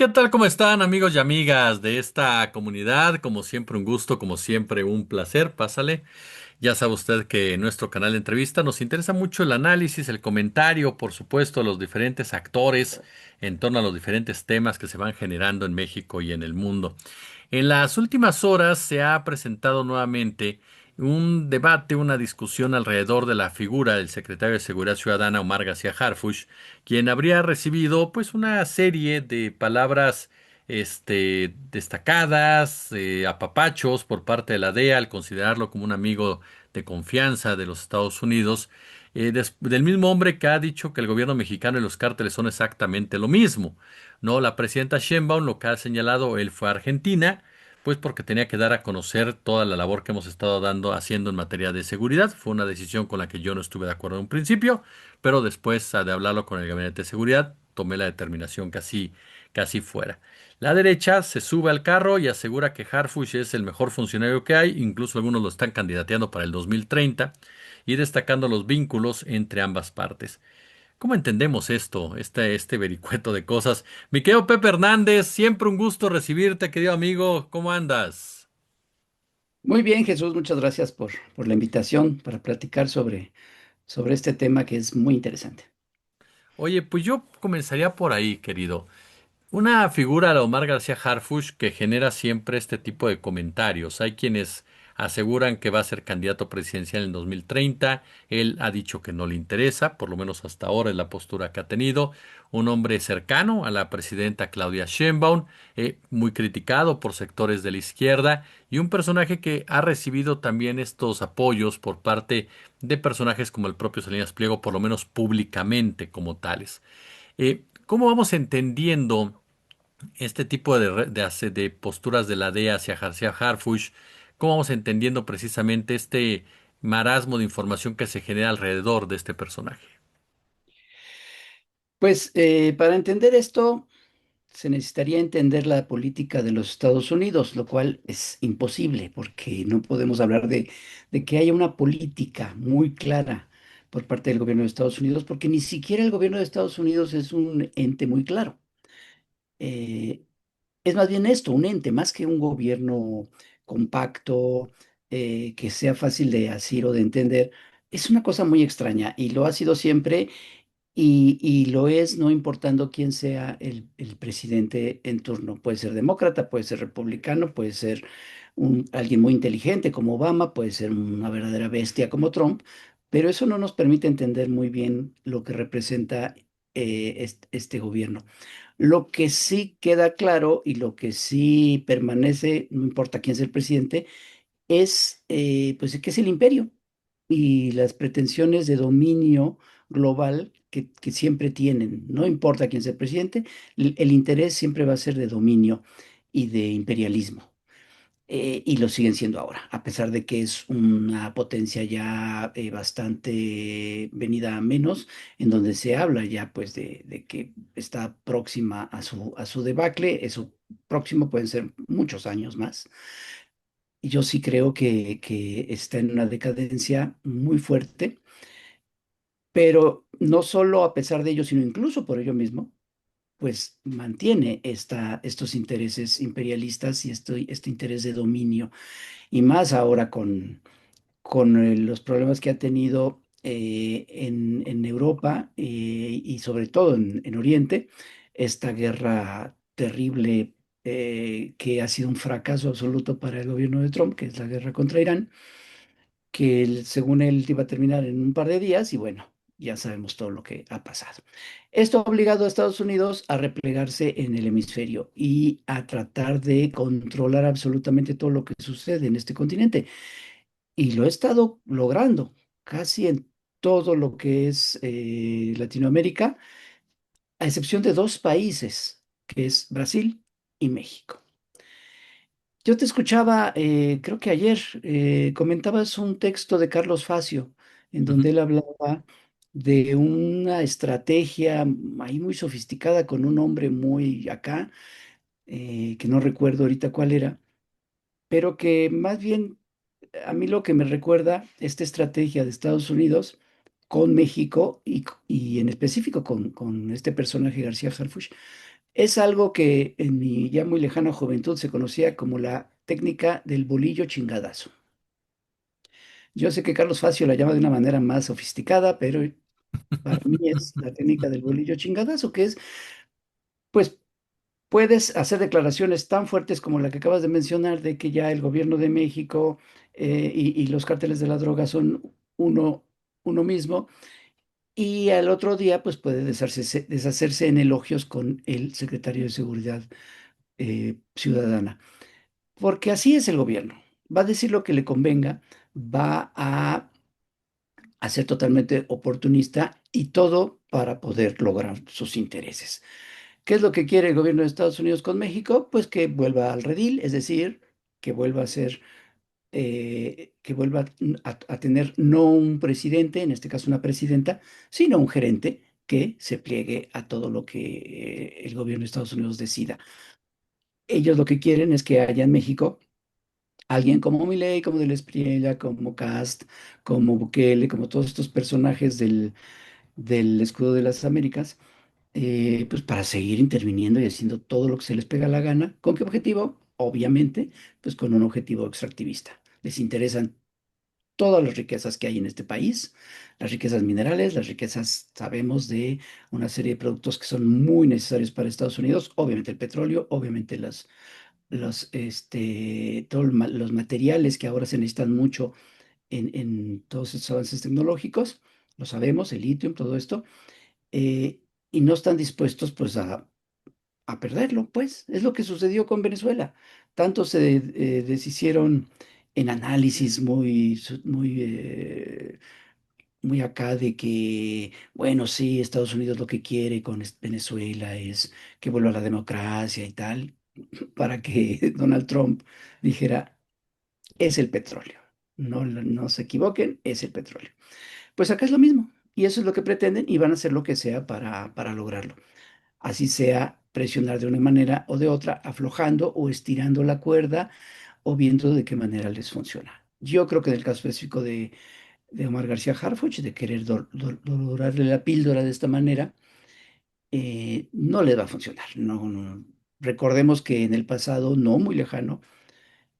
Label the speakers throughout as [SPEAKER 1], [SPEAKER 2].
[SPEAKER 1] ¿Qué tal? ¿Cómo están amigos y amigas de esta comunidad? Como siempre un gusto, como siempre un placer, pásale. Ya sabe usted que en nuestro canal de entrevista nos interesa mucho el análisis, el comentario, por supuesto, los diferentes actores en torno a los diferentes temas que se van generando en México y en el mundo. En las últimas horas se ha presentado nuevamente un debate, una discusión alrededor de la figura del secretario de Seguridad Ciudadana, Omar García Harfuch, quien habría recibido pues una serie de palabras destacadas, apapachos por parte de la DEA al considerarlo como un amigo de confianza de los Estados Unidos, del mismo hombre que ha dicho que el gobierno mexicano y los cárteles son exactamente lo mismo. No, la presidenta Sheinbaum lo que ha señalado, él fue a Argentina, pues porque tenía que dar a conocer toda la labor que hemos estado haciendo en materia de seguridad. Fue una decisión con la que yo no estuve de acuerdo en un principio, pero después de hablarlo con el gabinete de seguridad, tomé la determinación que así fuera. La derecha se sube al carro y asegura que Harfuch es el mejor funcionario que hay, incluso algunos lo están candidateando para el 2030 y destacando los vínculos entre ambas partes. ¿Cómo entendemos esto, este vericueto de cosas? Mi querido Pepe Hernández, siempre un gusto recibirte, querido amigo. ¿Cómo andas?
[SPEAKER 2] Muy bien, Jesús, muchas gracias por la invitación para platicar sobre este tema que es muy interesante.
[SPEAKER 1] Oye, pues yo comenzaría por ahí, querido. Una figura de Omar García Harfuch que genera siempre este tipo de comentarios. Hay quienes aseguran que va a ser candidato presidencial en 2030. Él ha dicho que no le interesa, por lo menos hasta ahora es la postura que ha tenido. Un hombre cercano a la presidenta Claudia Sheinbaum, muy criticado por sectores de la izquierda y un personaje que ha recibido también estos apoyos por parte de personajes como el propio Salinas Pliego, por lo menos públicamente como tales. ¿Cómo vamos entendiendo este tipo de posturas de la DEA hacia García Harfuch? ¿Cómo vamos entendiendo precisamente este marasmo de información que se genera alrededor de este personaje?
[SPEAKER 2] Pues para entender esto se necesitaría entender la política de los Estados Unidos, lo cual es imposible porque no podemos hablar de que haya una política muy clara por parte del gobierno de Estados Unidos, porque ni siquiera el gobierno de Estados Unidos es un ente muy claro. Eh, Es más bien esto, un ente, más que un gobierno compacto, que sea fácil de asir o de entender. Es una cosa muy extraña y lo ha sido siempre y lo es no importando quién sea el presidente en turno. Puede ser demócrata, puede ser republicano, puede ser alguien muy inteligente como Obama, puede ser una verdadera bestia como Trump, pero eso no nos permite entender muy bien lo que representa este gobierno. Lo que sí queda claro y lo que sí permanece, no importa quién sea el presidente, es pues que es el imperio y las pretensiones de dominio global que siempre tienen. No importa quién sea el presidente, el interés siempre va a ser de dominio y de imperialismo. Y lo siguen siendo ahora, a pesar de que es una potencia ya bastante venida a menos, en donde se habla ya pues de que está próxima a su debacle. Eso próximo pueden ser muchos años más. Y yo sí creo que está en una decadencia muy fuerte, pero no solo a pesar de ello, sino incluso por ello mismo, pues mantiene estos intereses imperialistas y este interés de dominio. Y más ahora con los problemas que ha tenido en Europa y sobre todo en Oriente, esta guerra terrible que ha sido un fracaso absoluto para el gobierno de Trump, que es la guerra contra Irán, que según él iba a terminar en un par de días y bueno, ya sabemos todo lo que ha pasado. Esto ha obligado a Estados Unidos a replegarse en el hemisferio y a tratar de controlar absolutamente todo lo que sucede en este continente. Y lo he estado logrando casi en todo lo que es Latinoamérica, a excepción de dos países, que es Brasil y México. Yo te escuchaba, creo que ayer, comentabas un texto de Carlos Facio, en
[SPEAKER 1] Ujú.
[SPEAKER 2] donde él hablaba de una estrategia ahí muy sofisticada con un hombre muy acá, que no recuerdo ahorita cuál era, pero que más bien a mí lo que me recuerda esta estrategia de Estados Unidos con México y en específico con este personaje García Harfuch, Es algo que en mi ya muy lejana juventud se conocía como la técnica del bolillo chingadazo. Yo sé que Carlos Facio la llama de una manera más sofisticada, pero para mí es la técnica del bolillo chingadazo, que es, pues, puedes hacer declaraciones tan fuertes como la que acabas de mencionar, de que ya el gobierno de México y los cárteles de la droga son uno mismo, y al otro día, pues, puede deshacerse en elogios con el secretario de Seguridad Ciudadana. Porque así es el gobierno. Va a decir lo que le convenga, va a ser totalmente oportunista y todo para poder lograr sus intereses. ¿Qué es lo que quiere el gobierno de Estados Unidos con México? Pues que vuelva al redil, es decir, que vuelva a ser, que vuelva a tener no un presidente, en este caso una presidenta, sino un gerente que se pliegue a todo lo que el gobierno de Estados Unidos decida. Ellos lo que quieren es que haya en México alguien como Milei, como Del Espriella, como Cast, como Bukele, como todos estos personajes del escudo de las Américas, pues para seguir interviniendo y haciendo todo lo que se les pega la gana. ¿Con qué objetivo? Obviamente, pues con un objetivo extractivista. Les interesan todas las riquezas que hay en este país, las riquezas minerales, las riquezas, sabemos, de una serie de productos que son muy necesarios para Estados Unidos, obviamente el petróleo, obviamente todos los materiales que ahora se necesitan mucho en todos estos avances tecnológicos, lo sabemos, el litio, todo esto, y no están dispuestos pues a perderlo, pues es lo que sucedió con Venezuela. Tanto se deshicieron en análisis muy acá de que, bueno, sí, Estados Unidos lo que quiere con Venezuela es que vuelva a la democracia y tal, para que Donald Trump dijera, es el petróleo. No se equivoquen, es el petróleo. Pues acá es lo mismo, y eso es lo que pretenden y van a hacer lo que sea para lograrlo. Así sea presionar de una manera o de otra, aflojando o estirando la cuerda o viendo de qué manera les funciona. Yo creo que en el caso específico de Omar García Harfuch, de querer dorarle la píldora de esta manera, no les va a funcionar. No, no. Recordemos que en el pasado, no muy lejano,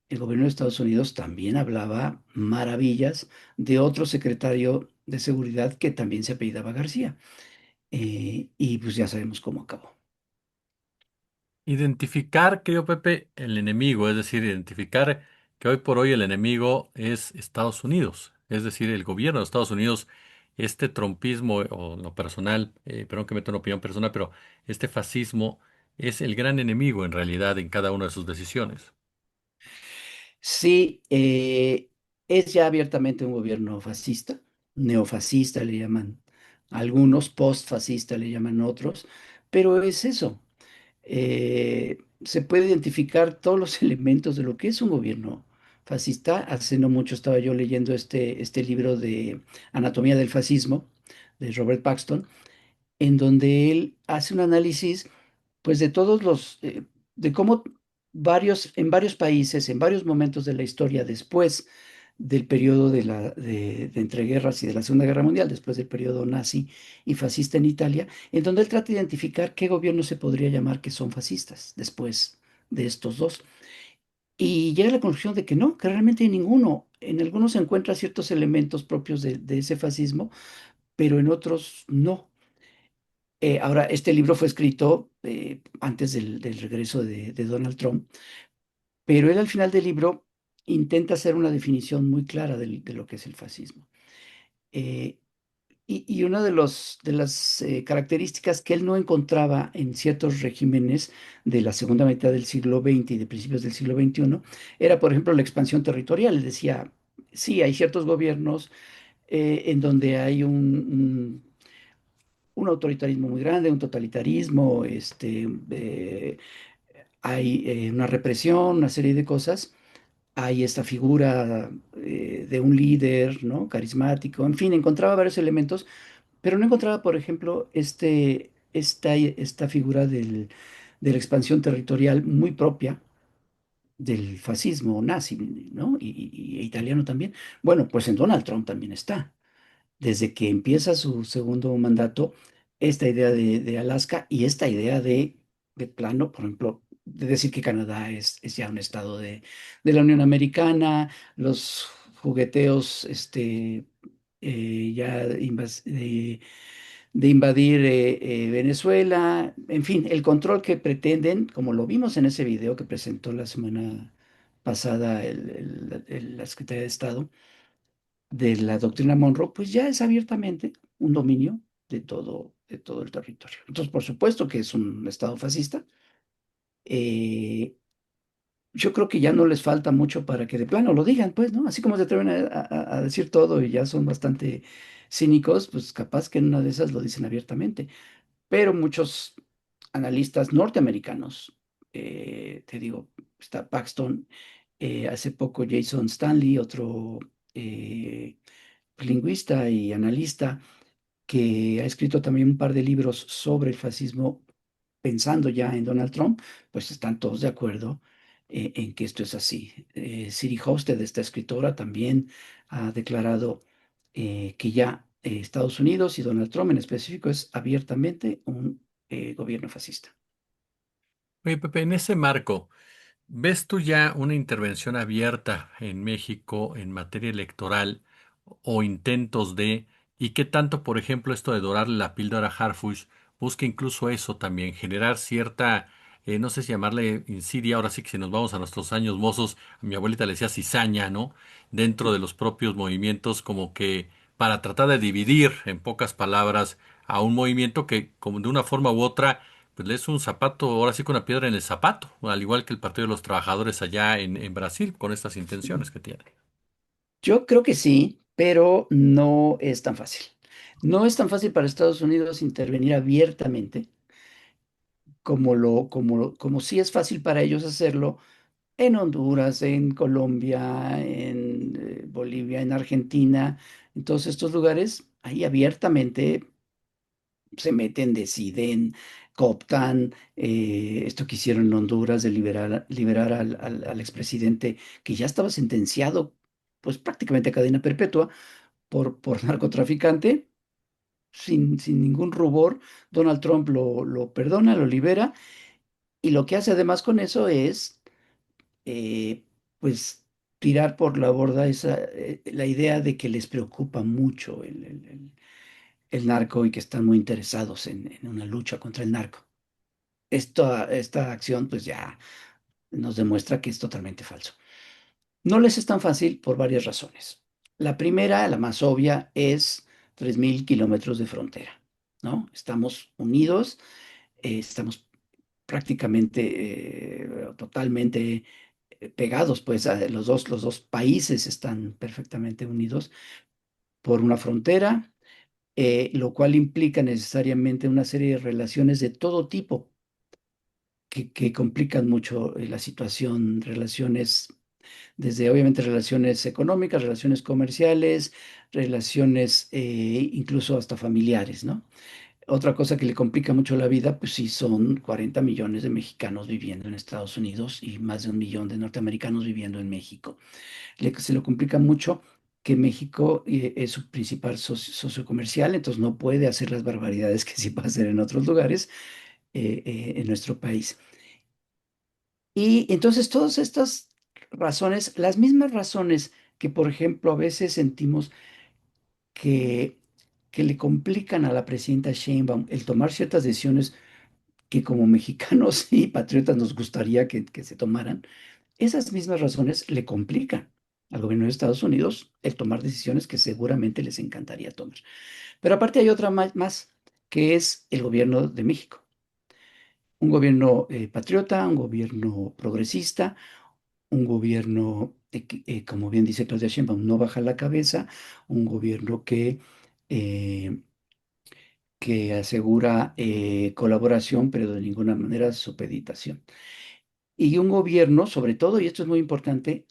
[SPEAKER 2] el gobierno de Estados Unidos también hablaba maravillas de otro secretario de seguridad que también se apellidaba García. Y pues ya sabemos cómo acabó.
[SPEAKER 1] Identificar, creo, Pepe, el enemigo, es decir, identificar que hoy por hoy el enemigo es Estados Unidos, es decir, el gobierno de Estados Unidos, este trumpismo o en lo personal, perdón que meto una opinión personal, pero este fascismo es el gran enemigo en realidad en cada una de sus decisiones.
[SPEAKER 2] Sí, es ya abiertamente un gobierno fascista, neofascista le llaman algunos, postfascista le llaman otros, pero es eso. Se puede identificar todos los elementos de lo que es un gobierno fascista. Hace no mucho estaba yo leyendo este libro de Anatomía del Fascismo de Robert Paxton, en donde él hace un análisis, pues, de todos de cómo en varios países, en varios momentos de la historia, después del periodo de entreguerras y de la Segunda Guerra Mundial, después del periodo nazi y fascista en Italia, en donde él trata de identificar qué gobiernos se podría llamar que son fascistas después de estos dos. Y llega a la conclusión de que no, que realmente hay ninguno. En algunos se encuentran ciertos elementos propios de ese fascismo, pero en otros no. Ahora, este libro fue escrito antes del regreso de Donald Trump, pero él al final del libro intenta hacer una definición muy clara de lo que es el fascismo. Eh, y una de las características que él no encontraba en ciertos regímenes de la segunda mitad del siglo XX y de principios del siglo XXI era, por ejemplo, la expansión territorial. Él decía, sí, hay ciertos gobiernos en donde hay un autoritarismo muy grande, un totalitarismo, hay una represión, una serie de cosas. Hay esta figura de un líder, ¿no? Carismático, en fin, encontraba varios elementos, pero no encontraba, por ejemplo, esta figura de la expansión territorial muy propia del fascismo nazi, ¿no? E italiano también. Bueno, pues en Donald Trump también está desde que empieza su segundo mandato, esta idea de Alaska y esta idea de plano, por ejemplo, de decir que Canadá es ya un estado de la Unión Americana, los jugueteos ya de invadir Venezuela, en fin, el control que pretenden, como lo vimos en ese video que presentó la semana pasada la Secretaría de Estado de la doctrina Monroe, pues ya es abiertamente un dominio de todo el territorio. Entonces, por supuesto que es un estado fascista. eh, yo creo que ya no les falta mucho para que de plano lo digan, pues, ¿no? Así como se atreven a decir todo y ya son bastante cínicos, pues capaz que en una de esas lo dicen abiertamente. Pero muchos analistas norteamericanos, te digo, está Paxton, hace poco Jason Stanley, otro eh, lingüista y analista, que ha escrito también un par de libros sobre el fascismo, pensando ya en Donald Trump, pues están todos de acuerdo en que esto es así. Siri Hosted, esta escritora, también ha declarado que ya Estados Unidos y Donald Trump en específico es abiertamente un gobierno fascista.
[SPEAKER 1] Oye, Pepe, en ese marco, ¿ves tú ya una intervención abierta en México en materia electoral o intentos de, y qué tanto, por ejemplo, esto de dorarle la píldora a Harfuch busca incluso eso también, generar cierta, no sé si llamarle insidia, ahora sí que si nos vamos a nuestros años mozos, a mi abuelita le decía cizaña, ¿no? Dentro de los propios movimientos, como que para tratar de dividir, en pocas palabras, a un movimiento que, como de una forma u otra, pues le es un zapato, ahora sí con una piedra en el zapato, al igual que el Partido de los Trabajadores allá en Brasil, con estas intenciones que tiene.
[SPEAKER 2] Yo creo que sí, pero no es tan fácil. No es tan fácil para Estados Unidos intervenir abiertamente como sí es fácil para ellos hacerlo en Honduras, en Colombia, en Bolivia, en Argentina, en todos estos lugares, ahí abiertamente se meten, deciden, cooptan, esto que hicieron en Honduras de liberar al expresidente que ya estaba sentenciado, pues prácticamente a cadena perpetua por narcotraficante, sin ningún rubor. Donald Trump lo perdona, lo libera, y lo que hace además con eso es eh, pues tirar por la borda la idea de que les preocupa mucho el narco y que están muy interesados en una lucha contra el narco. Esta acción pues ya nos demuestra que es totalmente falso. No les es tan fácil por varias razones. La primera, la más obvia, es 3.000 kilómetros de frontera, ¿no? Estamos unidos, estamos prácticamente, totalmente pegados, pues los dos países están perfectamente unidos por una frontera, lo cual implica necesariamente una serie de relaciones de todo tipo que complican mucho la situación, relaciones, desde obviamente relaciones económicas, relaciones comerciales, relaciones incluso hasta familiares, ¿no? Otra cosa que le complica mucho la vida, pues sí, son 40 millones de mexicanos viviendo en Estados Unidos y más de 1 millón de norteamericanos viviendo en México. Se lo complica mucho que México es su principal socio comercial, entonces no puede hacer las barbaridades que sí puede hacer en otros lugares en nuestro país. Y entonces todas estas razones, las mismas razones que, por ejemplo, a veces sentimos que, que le complican a la presidenta Sheinbaum el tomar ciertas decisiones que como mexicanos y patriotas nos gustaría que se tomaran, esas mismas razones le complican al gobierno de Estados Unidos el tomar decisiones que seguramente les encantaría tomar. Pero aparte hay otra más, que es el gobierno de México. Un gobierno patriota, un gobierno progresista, un gobierno, como bien dice Claudia Sheinbaum, no baja la cabeza, un gobierno eh, que asegura colaboración, pero de ninguna manera supeditación. Y un gobierno, sobre todo, y esto es muy importante,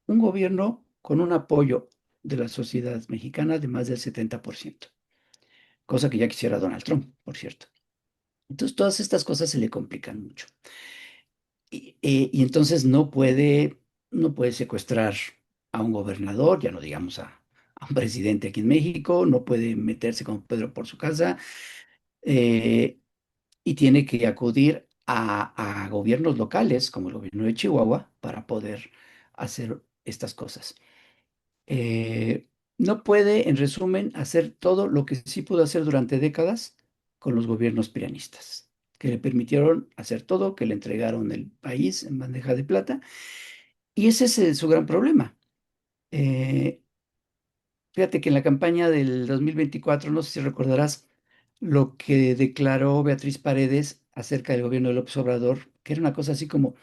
[SPEAKER 2] un gobierno con un apoyo de la sociedad mexicana de más del 70%, cosa que ya quisiera Donald Trump, por cierto. Entonces, todas estas cosas se le complican mucho. Y entonces no puede secuestrar a un gobernador, ya no digamos a un presidente aquí en México, no puede meterse con Pedro por su casa, eh, y tiene que acudir a gobiernos locales, como el gobierno de Chihuahua, para poder hacer estas cosas. Eh, no puede, en resumen, hacer todo lo que sí pudo hacer durante décadas con los gobiernos prianistas, que le permitieron hacer todo, que le entregaron el país en bandeja de plata. Y ese es su gran problema. Eh, Fíjate que en la campaña del 2024, no sé si recordarás lo que declaró Beatriz Paredes acerca del gobierno de López Obrador, que era una cosa así como,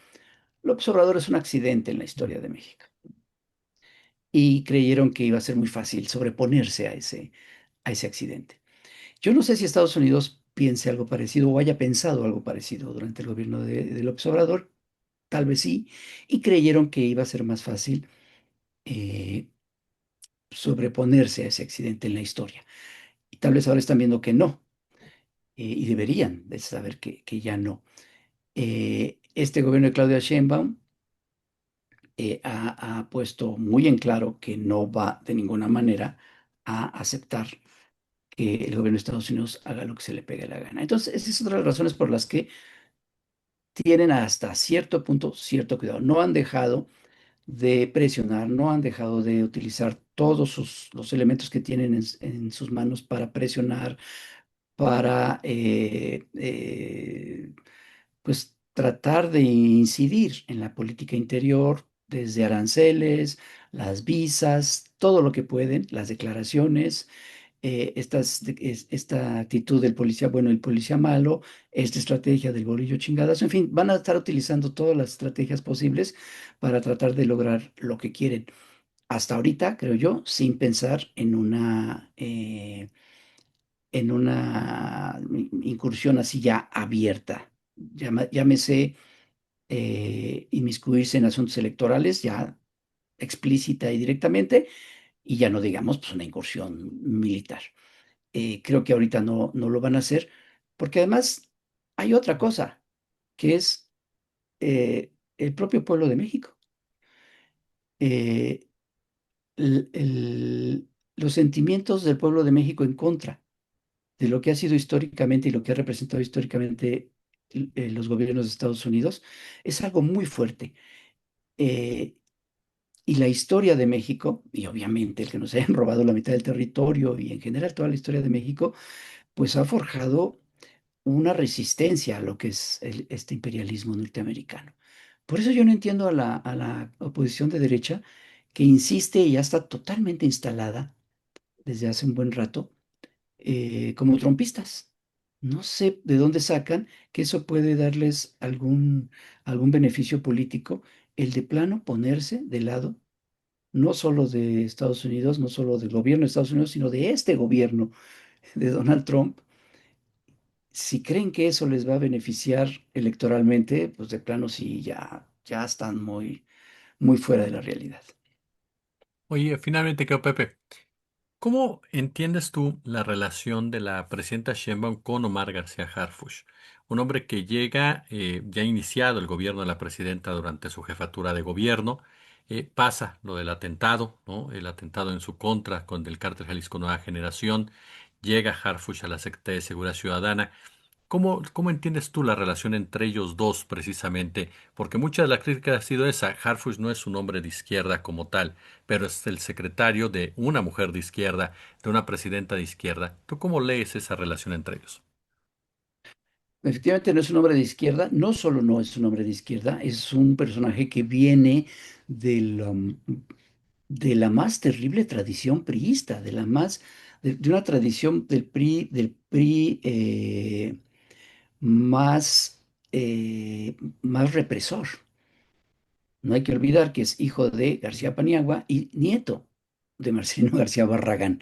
[SPEAKER 2] López Obrador es un accidente en la historia de México. Y creyeron que iba a ser muy fácil sobreponerse a ese accidente. Yo no sé si Estados Unidos piense algo parecido o haya pensado algo parecido durante el gobierno de López Obrador, tal vez sí, y creyeron que iba a ser más fácil eh, sobreponerse a ese accidente en la historia. Y tal vez ahora están viendo que no, y deberían de saber que ya no. Este gobierno de Claudia Sheinbaum ha puesto muy en claro que no va de ninguna manera a aceptar que el gobierno de Estados Unidos haga lo que se le pegue la gana. Entonces, esa es otra de las razones por las que tienen hasta cierto punto cierto cuidado. No han dejado de presionar, no han dejado de utilizar todos los elementos que tienen en sus manos para presionar, para pues tratar de incidir en la política interior, desde aranceles, las visas, todo lo que pueden, las declaraciones, esta actitud del policía bueno y el policía malo, esta estrategia del bolillo chingadazo, en fin, van a estar utilizando todas las estrategias posibles para tratar de lograr lo que quieren. Hasta ahorita, creo yo, sin pensar en una incursión así ya abierta. Llámese inmiscuirse en asuntos electorales ya explícita y directamente, y ya no digamos pues una incursión militar. Creo que ahorita no lo van a hacer, porque además hay otra cosa, que es el propio pueblo de México. Eh, el- el- los sentimientos del pueblo de México en contra de lo que ha sido históricamente y lo que ha representado históricamente los gobiernos de Estados Unidos es algo muy fuerte. Eh, y la historia de México, y obviamente el que nos hayan robado la mitad del territorio y en general toda la historia de México, pues ha forjado una resistencia a lo que es este imperialismo norteamericano. Por eso yo no entiendo a la oposición de derecha que insiste y ya está totalmente instalada desde hace un buen rato como trompistas. No sé de dónde sacan que eso puede darles algún beneficio político, el de plano ponerse de lado, no solo de Estados Unidos, no solo del gobierno de Estados Unidos, sino de este gobierno de Donald Trump. Si creen que eso les va a beneficiar electoralmente, pues de plano sí, ya están muy fuera de la realidad.
[SPEAKER 1] Oye, finalmente quedó Pepe. ¿Cómo entiendes tú la relación de la presidenta Sheinbaum con Omar García Harfuch? Un hombre que llega, ya iniciado el gobierno de la presidenta durante su jefatura de gobierno, pasa lo del atentado, ¿no? El atentado en su contra con el cártel Jalisco Nueva Generación, llega Harfuch a la Secretaría de Seguridad Ciudadana. ¿Cómo entiendes tú la relación entre ellos dos precisamente? Porque mucha de la crítica ha sido esa. Harfuch no es un hombre de izquierda como tal, pero es el secretario de una mujer de izquierda, de una presidenta de izquierda. ¿Tú cómo lees esa relación entre ellos?
[SPEAKER 2] Efectivamente no es un hombre de izquierda, no solo no es un hombre de izquierda, es un personaje que viene de de la más terrible tradición priista, de una tradición del PRI más, más represor. No hay que olvidar que es hijo de García Paniagua y nieto de Marcelino García Barragán.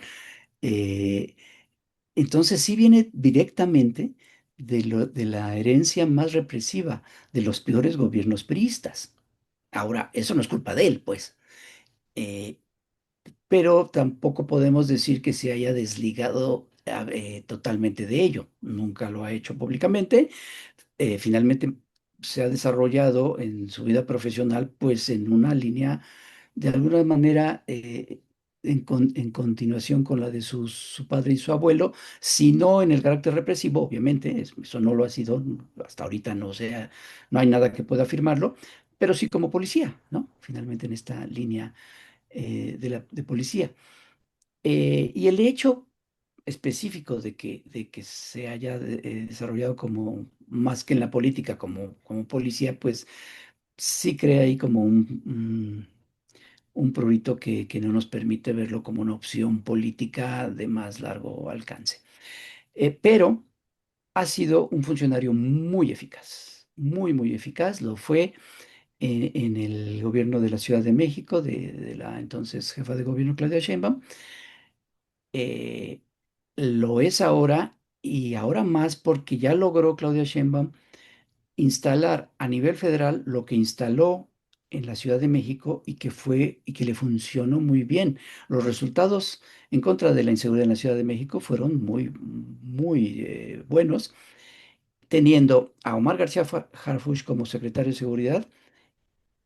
[SPEAKER 2] Eh, entonces sí viene directamente de la herencia más represiva de los peores gobiernos priistas. Ahora, eso no es culpa de él, pues. Eh, pero tampoco podemos decir que se haya desligado totalmente de ello. Nunca lo ha hecho públicamente. Finalmente se ha desarrollado en su vida profesional, pues en una línea de alguna manera en continuación con la de su padre y su abuelo, sino en el carácter represivo, obviamente, eso no lo ha sido, hasta ahorita no sea, no hay nada que pueda afirmarlo, pero sí como policía, ¿no? Finalmente en esta línea de policía. Y el hecho específico de que se haya desarrollado como, más que en la política, como policía, pues sí crea ahí como un prurito que no nos permite verlo como una opción política de más largo alcance. Pero ha sido un funcionario muy eficaz, muy, muy eficaz. Lo fue en el gobierno de la Ciudad de México, de la entonces jefa de gobierno Claudia Sheinbaum. Eh, lo es ahora y ahora más porque ya logró Claudia Sheinbaum instalar a nivel federal lo que instaló en la Ciudad de México y que le funcionó muy bien. Los resultados en contra de la inseguridad en la Ciudad de México fueron muy, muy buenos, teniendo a Omar García Harfuch como secretario de Seguridad,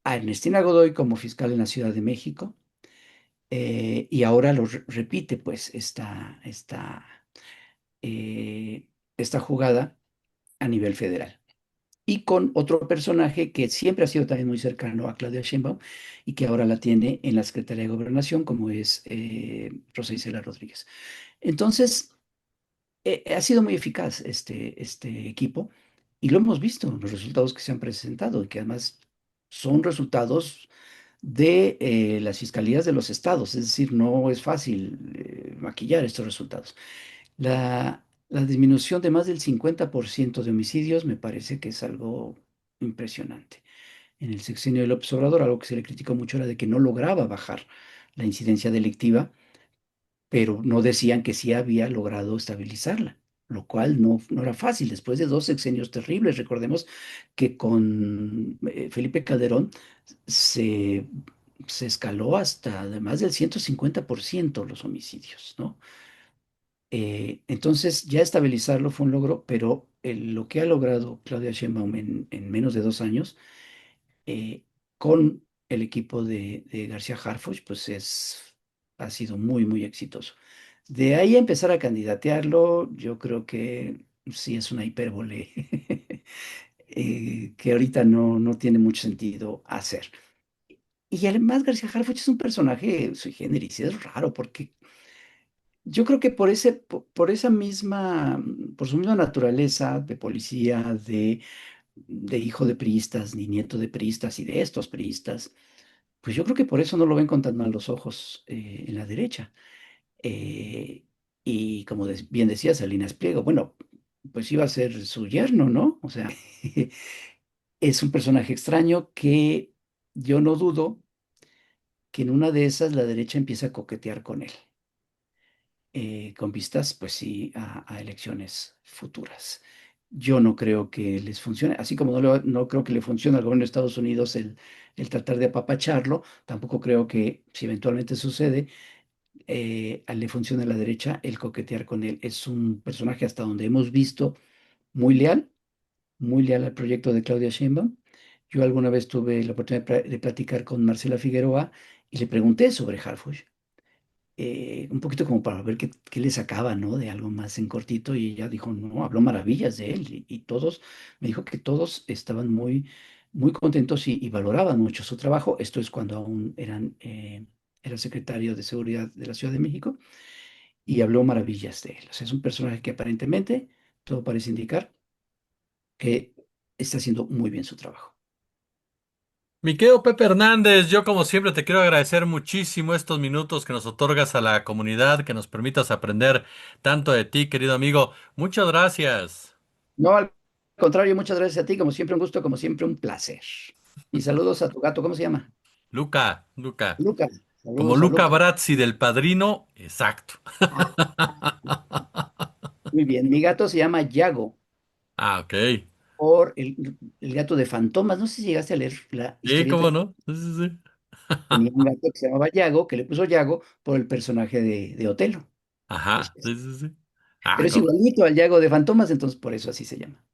[SPEAKER 2] a Ernestina Godoy como fiscal en la Ciudad de México, y ahora repite pues eh, esta jugada a nivel federal. Y con otro personaje que siempre ha sido también muy cercano a Claudia Sheinbaum y que ahora la tiene en la Secretaría de Gobernación, como es Rosa Isela Rodríguez. Entonces, ha sido muy eficaz este equipo y lo hemos visto en los resultados que se han presentado y que además son resultados de las fiscalías de los estados, es decir, no es fácil maquillar estos resultados. La disminución de más del 50% de homicidios me parece que es algo impresionante. En el sexenio de López Obrador, algo que se le criticó mucho era de que no lograba bajar la incidencia delictiva, pero no decían que sí había logrado estabilizarla, lo cual no era fácil. Después de dos sexenios terribles, recordemos que con Felipe Calderón se, se escaló hasta de más del 150% los homicidios, ¿no? Entonces, ya estabilizarlo fue un logro, pero lo que ha logrado Claudia Sheinbaum en menos de 2 años, con el equipo de García Harfuch, pues ha sido muy, muy exitoso. De ahí a empezar a candidatearlo, yo creo que sí es una hipérbole que ahorita no tiene mucho sentido hacer. Y además García Harfuch es un personaje sui generis, y es raro porque yo creo que por esa misma, por su misma naturaleza de policía, de hijo de priistas, ni nieto de priistas y de estos priistas, pues yo creo que por eso no lo ven con tan malos ojos en la derecha. Eh, y como bien decía Salinas Pliego, bueno, pues iba a ser su yerno, ¿no? O sea, es un personaje extraño que yo no dudo que en una de esas la derecha empieza a coquetear con él, con vistas, pues sí, a elecciones futuras. Yo no creo que les funcione, así como no creo que le funcione al gobierno de Estados Unidos el tratar de apapacharlo, tampoco creo que si eventualmente sucede, le funcione a la derecha el coquetear con él. Es un personaje hasta donde hemos visto muy leal al proyecto de Claudia Sheinbaum. Yo alguna vez tuve la oportunidad de platicar con Marcela Figueroa y le pregunté sobre Harfuch, un poquito como para ver qué le sacaba, ¿no? De algo más en cortito, y ella dijo, no, habló maravillas de él, y todos, me dijo que todos estaban muy, muy contentos y valoraban mucho su trabajo. Esto es cuando aún era secretario de Seguridad de la Ciudad de México, y habló maravillas de él. O sea, es un personaje que aparentemente todo parece indicar que está haciendo muy bien su trabajo.
[SPEAKER 1] Mi querido Pepe Hernández, yo como siempre te quiero agradecer muchísimo estos minutos que nos otorgas a la comunidad, que nos permitas aprender tanto de ti, querido amigo. Muchas gracias.
[SPEAKER 2] No, al contrario, muchas gracias a ti, como siempre un gusto, como siempre un placer. Y saludos a tu gato, ¿cómo se llama?
[SPEAKER 1] Luca, Luca.
[SPEAKER 2] Luca.
[SPEAKER 1] Como
[SPEAKER 2] Saludos a
[SPEAKER 1] Luca
[SPEAKER 2] Luca.
[SPEAKER 1] Brazzi del Padrino, exacto.
[SPEAKER 2] Ah, muy bien, mi gato se llama Yago,
[SPEAKER 1] Ah, ok.
[SPEAKER 2] por el gato de Fantomas. No sé si llegaste a leer la
[SPEAKER 1] Sí,
[SPEAKER 2] historieta.
[SPEAKER 1] ¿cómo no? Sí, sí, sí.
[SPEAKER 2] Tenía un gato que se llamaba Yago, que le puso Yago por el personaje de Otelo.
[SPEAKER 1] Ajá,
[SPEAKER 2] Este
[SPEAKER 1] sí,
[SPEAKER 2] es.
[SPEAKER 1] sí, sí. Ah,
[SPEAKER 2] Pero es igualito al Yago de Fantomas, entonces por eso así se llama.